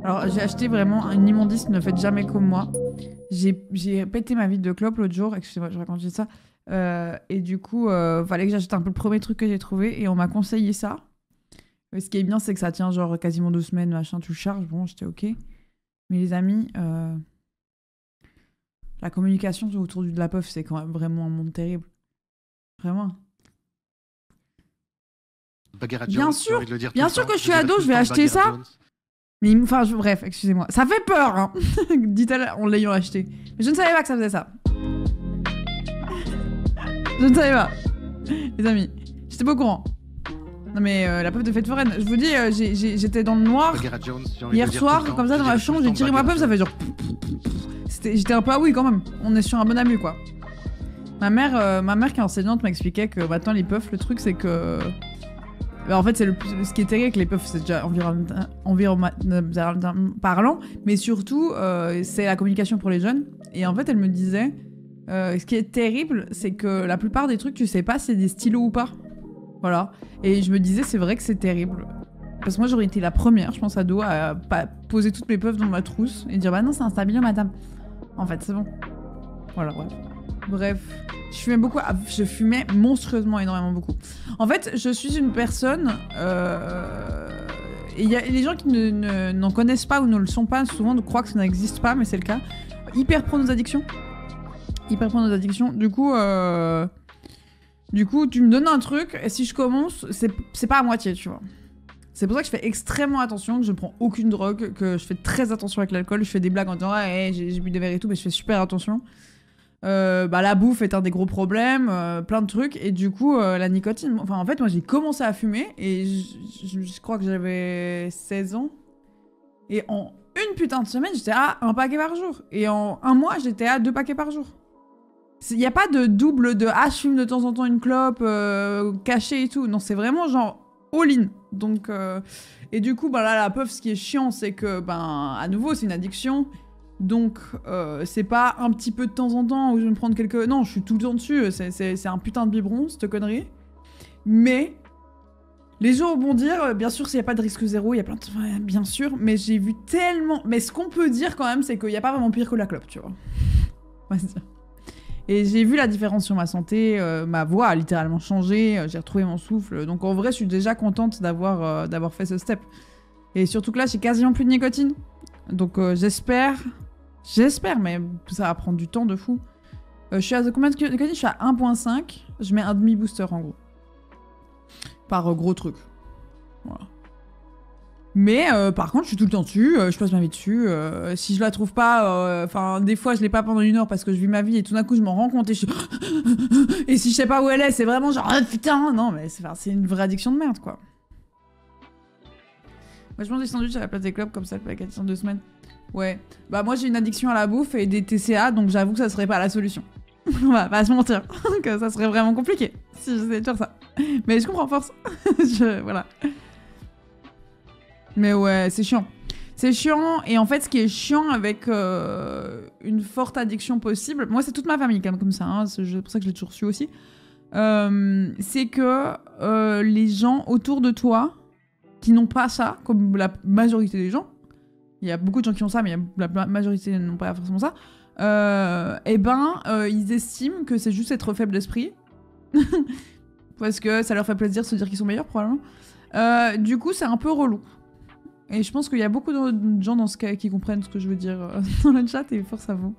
Alors, j'ai acheté vraiment une immondice, ne faites jamais comme moi. J'ai pété ma vie de clope l'autre jour, excusez-moi, je raconte ça. Et du coup, fallait que j'achète un peu le premier truc que j'ai trouvé et on m'a conseillé ça. Ce qui est bien, c'est que ça tient genre quasiment 2 semaines, machin, tu le charges. Bon, j'étais ok. Mais les amis, la communication autour de la puff, c'est quand même vraiment un monde terrible. Vraiment. Bien sûr, bien sûr que je suis ado, je vais acheter ça. Mais enfin, bref, excusez-moi. Ça fait peur, hein. Dit-elle en l'ayant acheté. Mais je ne savais pas que ça faisait ça. Je ne savais pas. Les amis, j'étais pas au courant. Non mais la puff de fête foraine, je vous dis, j'étais dans le noir hier soir, comme ça dans ma chambre, j'ai tiré ma puff, ça fait genre... J'étais un peu ah oui quand même, on est sur un bon abus quoi. Ma mère qui est enseignante m'expliquait que maintenant les puffs, le truc c'est que... En fait, c'est ce qui est terrible avec les puffs, c'est déjà environnementalement parlant, mais surtout, c'est la communication pour les jeunes. Et en fait, elle me disait, ce qui est terrible, c'est que la plupart des trucs, tu sais pas si c'est des stylos ou pas. Voilà. Et je me disais, c'est vrai que c'est terrible. Parce que moi, j'aurais été la première, je pense, ado, à pas poser toutes mes puffs dans ma trousse et dire, bah non, c'est un stabilo, madame. En fait, c'est bon. Voilà, bref. Je fumais monstrueusement énormément beaucoup. En fait, je suis une personne... et les gens qui n'en connaissent pas ou ne le sont pas, souvent croient que ça n'existe pas, mais c'est le cas. Hyper pro nos addictions. Du coup, tu me donnes un truc, et si je commence, c'est pas à moitié, tu vois. C'est pour ça que je fais extrêmement attention, que je ne prends aucune drogue, que je fais très attention avec l'alcool. Je fais des blagues en disant « Ah, hey, j'ai bu des verres et tout », mais je fais super attention. La bouffe est un des gros problèmes, plein de trucs, et du coup la nicotine, enfin en fait moi j'ai commencé à fumer et je crois que j'avais 16 ans et en une putain de semaine j'étais à 1 paquet par jour et en 1 mois j'étais à 2 paquets par jour. Il n'y a pas de double de ah je fume de temps en temps une clope cachée et tout, non c'est vraiment genre all-in. Donc et du coup là la puff ce qui est chiant c'est que à nouveau c'est une addiction. Donc, c'est pas un petit peu de temps en temps où je vais me prendre quelques... Non, je suis tout le temps dessus, c'est un putain de biberon, cette connerie. Mais, les gens vont dire, bien sûr, s'il n'y a pas de risque zéro, il y a plein de... Bien sûr, mais j'ai vu tellement... Mais ce qu'on peut dire quand même, c'est qu'il n'y a pas vraiment pire que la clope, tu vois. On va se dire. Et j'ai vu la différence sur ma santé, ma voix a littéralement changé, j'ai retrouvé mon souffle. Donc en vrai, je suis déjà contente d'avoir fait ce step. Et surtout que là, j'ai quasiment plus de nicotine. Donc J'espère, mais ça va prendre du temps de fou. Je suis à combien de nicotine ? Je suis à 1.5. Je mets un demi-booster en gros. Par gros truc. Voilà. Mais par contre, je suis tout le temps dessus. Je passe ma vie dessus. Si je la trouve pas... Enfin, des fois, je l'ai pas pendant 1 heure parce que je vis ma vie et tout d'un coup, je m'en rends compte et je... Et si je sais pas où elle est, c'est vraiment genre... putain. Non, mais c'est une vraie addiction de merde, quoi. Moi, je mange des sandwichs à la place des clopes comme ça, le paquet en 2 semaines. Ouais. Bah moi j'ai une addiction à la bouffe et des TCA, donc j'avoue que ça serait pas la solution. On va pas se mentir, que ça serait vraiment compliqué si j'essayais de faire ça. Mais je comprends force. Voilà. Mais ouais, c'est chiant. C'est chiant, et en fait ce qui est chiant avec une forte addiction possible, moi c'est toute ma famille quand même comme ça, hein, c'est pour ça que je l'ai toujours su aussi, c'est que les gens autour de toi qui n'ont pas ça, comme la majorité des gens, il y a beaucoup de gens qui ont ça, mais la majorité n'ont pas forcément ça. Ils estiment que c'est juste être faible d'esprit. Parce que ça leur fait plaisir de se dire qu'ils sont meilleurs, probablement. Du coup, c'est un peu relou. Et je pense qu'il y a beaucoup de gens dans ce cas qui comprennent ce que je veux dire dans le chat, et force à vous.